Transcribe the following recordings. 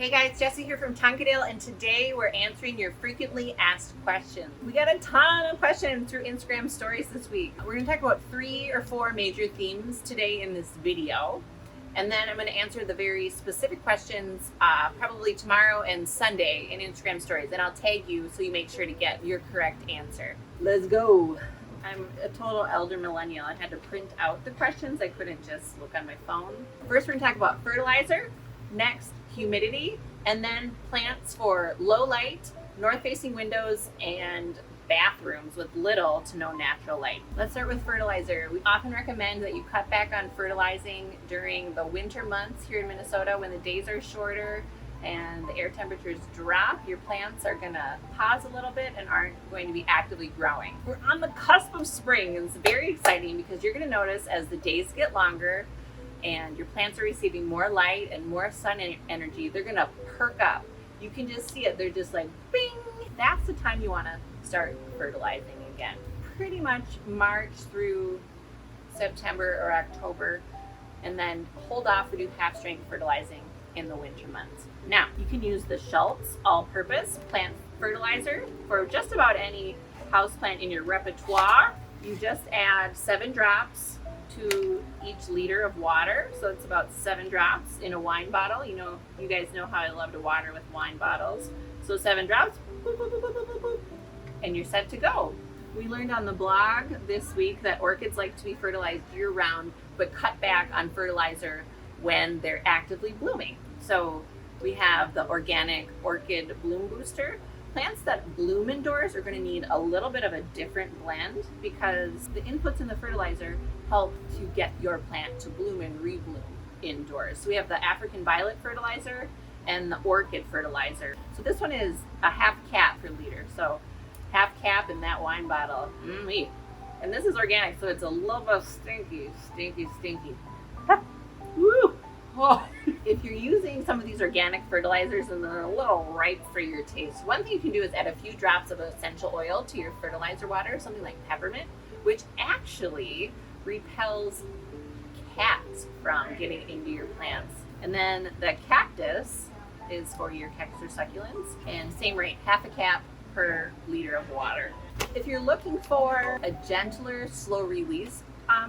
Hey guys, Jessie here from Tonkadale, and today we're answering your frequently asked questions. We got a ton of questions through Instagram stories this week. We're going to talk about 3 or 4 major themes today in this video, and then I'm going to answer the very specific questions probably tomorrow and Sunday in Instagram stories, and I'll tag you so you make sure to get your correct answer. Let's go. I'm a total elder millennial. I had to print out the questions. I couldn't just look on my phone. First, we're going to talk about fertilizer. Next, humidity, and then plants for low light, north-facing windows, and bathrooms with little to no natural light. Let's start with fertilizer. We often recommend that you cut back on fertilizing during the winter months here in Minnesota when the days are shorter and the air temperatures drop. Your plants are gonna pause a little bit and aren't going to be actively growing. We're on the cusp of spring, and it's very exciting because you're gonna notice as the days get longer and your plants are receiving more light and more sun energy, they're gonna perk up. You can just see it, they're just like bing. That's the time you wanna start fertilizing again. Pretty much March through September or October, and then hold off for do half strength fertilizing in the winter months. Now, you can use the Schultz all-purpose plant fertilizer for just about any houseplant in your repertoire. You just add 7 drops to each liter of water, so it's about 7 drops in a wine bottle. You know, you guys know how I love to water with wine bottles. So 7 drops, boop, boop, boop, boop, boop, boop, and you're set to go. We learned on the blog this week that orchids like to be fertilized year-round, but cut back on fertilizer when they're actively blooming. So we have the organic orchid bloom booster. Plants that bloom indoors are going to need a little bit of a different blend because the inputs in the fertilizer help to get your plant to bloom and rebloom indoors. So we have the African violet fertilizer and the orchid fertilizer. So this one is a half cap per liter. So half cap in that wine bottle. And this is organic, so it's a little bit stinky. Woo! Oh. If you're using some of these organic fertilizers and they're a little ripe for your taste, one thing you can do is add a few drops of essential oil to your fertilizer water, something like peppermint, which actually repels cats from getting into your plants. And then the cactus is for your cactus or succulents, and same rate, half a cap per liter of water. If you're looking for a gentler, slow release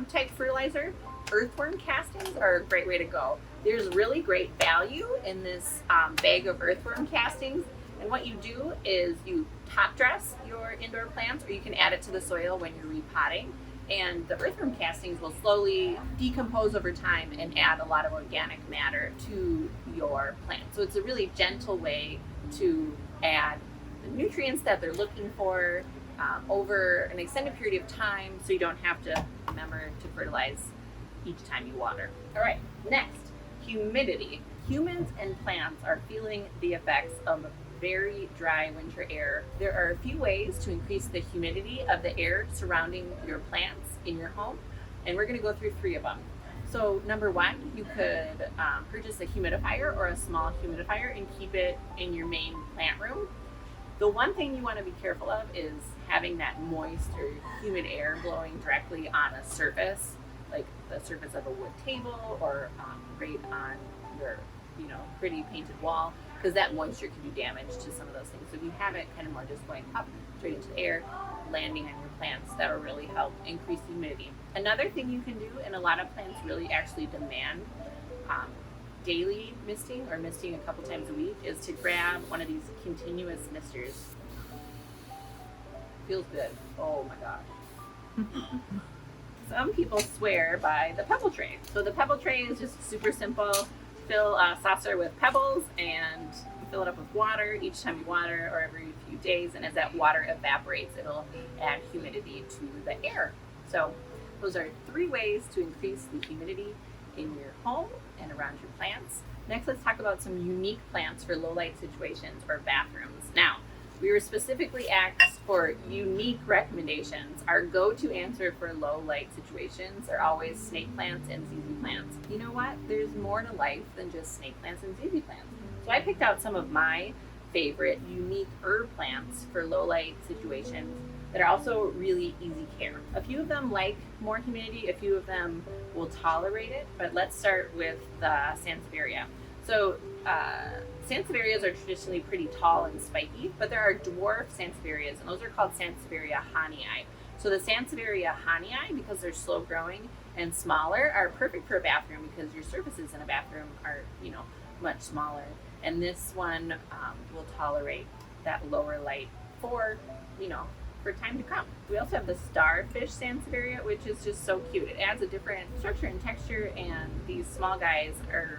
type fertilizer, earthworm castings are a great way to go. There's really great value in this bag of earthworm castings, and what you do is you top dress your indoor plants, or you can add it to the soil when you're repotting, and the earthworm castings will slowly decompose over time and add a lot of organic matter to your plant. So it's a really gentle way to add the nutrients that they're looking for over an extended period of time, so you don't have to remember to fertilize each time you water. All right, next, humidity. Humans and plants are feeling the effects of very dry winter air. There are a few ways to increase the humidity of the air surrounding your plants in your home, and we're going to go through 3 of them. So number 1, you could purchase a humidifier or a small humidifier and keep it in your main plant room. The one thing you want to be careful of is having that moist or humid air blowing directly on a surface, like the surface of a wood table or right on your pretty painted wall, because that moisture can do damage to some of those things. So if you have it kind of more just going up straight into the air, landing on your plants, that'll really help increase humidity. Another thing you can do, and a lot of plants really actually demand daily misting or misting a couple times a week, is to grab one of these continuous misters. Feels good. Oh my gosh. Some people swear by the Pebble Tray. So the Pebble Tray is just super simple. Fill a saucer with pebbles and fill it up with water each time you water, or every few days, and as that water evaporates, it'll add humidity to the air. So those are 3 ways to increase the humidity in your home and around your plants. Next, let's talk about some unique plants for low light situations or bathrooms. Now, we were specifically asked for unique recommendations. Our go-to answer for low light situations are always snake plants and ZZ plants. You know what? There's more to life than just snake plants and ZZ plants. So I picked out some of my favorite unique herb plants for low light situations that are also really easy care. A few of them like more humidity, a few of them will tolerate it, but let's start with the Sansevieria. So Sansevierias are traditionally pretty tall and spiky, but there are dwarf Sansevierias, and those are called Sansevieria hanii. So the Sansevieria hanii, because they're slow growing and smaller, are perfect for a bathroom because your surfaces in a bathroom are, much smaller. And this one will tolerate that lower light for, for time to come. We also have the starfish Sansevieria, which is just so cute. It adds a different structure and texture, and these small guys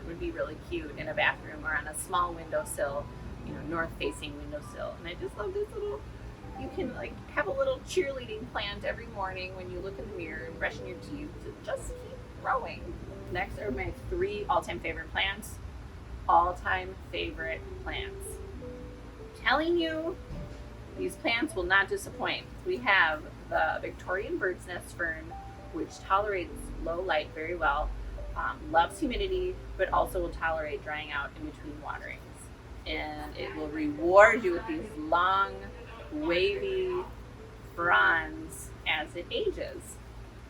would be really cute in a bathroom or on a small windowsill, north-facing windowsill. And I just love this little. You can have a little cheerleading plant every morning when you look in the mirror and brushing your teeth to just keep growing. Next are my 3 all-time favorite plants. All-time favorite plants. Telling you, these plants will not disappoint. We have the Victorian bird's nest fern, which tolerates low light very well, loves humidity, but also will tolerate drying out in between waterings. And it will reward you with these long, wavy fronds as it ages.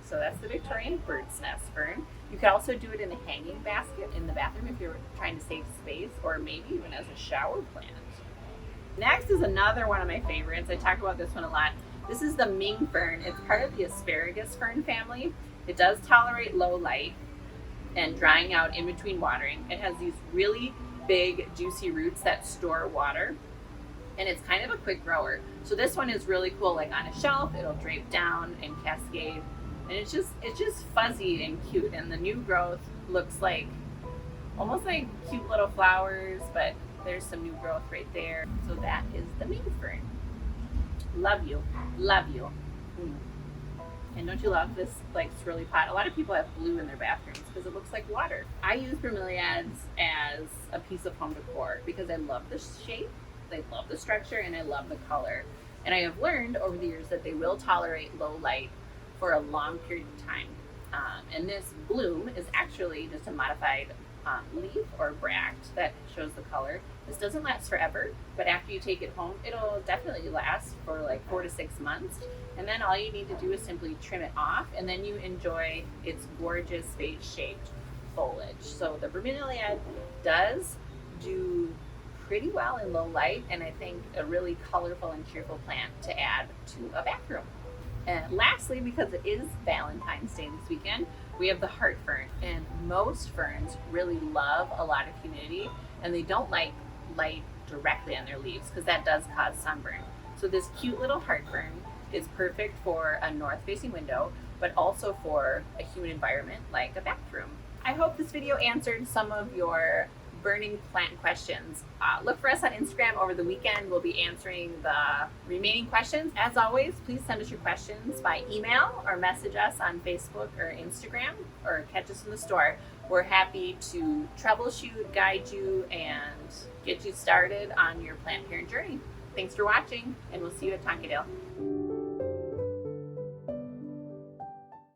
So that's the Victorian bird's nest fern. You could also do it in a hanging basket in the bathroom if you're trying to save space, or maybe even as a shower plant. Next is another one of my favorites. I talk about this one a lot. This is the Ming Fern. It's part of the Asparagus Fern family. It does tolerate low light and drying out in between watering. It has these really big, juicy roots that store water, and it's kind of a quick grower. So this one is really cool, on a shelf. It'll drape down and cascade, and it's just fuzzy and cute. And the new growth looks almost like cute little flowers, but there's some new growth right there. So that is the Ming Fern. Love you, love you. And don't you love this swirly pot? A lot of people have blue in their bathrooms because it looks like water. I use bromeliads as a piece of home decor because I love the shape, I love the structure, and I love the color. And I have learned over the years that they will tolerate low light for a long period of time. And this bloom is actually just a modified leaf or bract that shows the color. This doesn't last forever, but after you take it home, it'll definitely last for 4 to 6 months. And then all you need to do is simply trim it off, and then you enjoy its gorgeous spade-shaped foliage. So the bromeliad does do pretty well in low light, and I think a really colorful and cheerful plant to add to a bathroom. And lastly, because it is Valentine's Day this weekend, we have the heart fern. And most ferns really love a lot of humidity, and they don't like light directly on their leaves because that does cause sunburn. So this cute little heart fern is perfect for a north-facing window, but also for a humid environment like a bathroom. I hope this video answered some of your burning plant questions. Look for us on Instagram over the weekend. We'll be answering the remaining questions. As always, please send us your questions by email or message us on Facebook or Instagram, or catch us in the store. We're happy to troubleshoot, guide you, and get you started on your plant parent journey. Thanks for watching, and we'll see you at Tonkadale.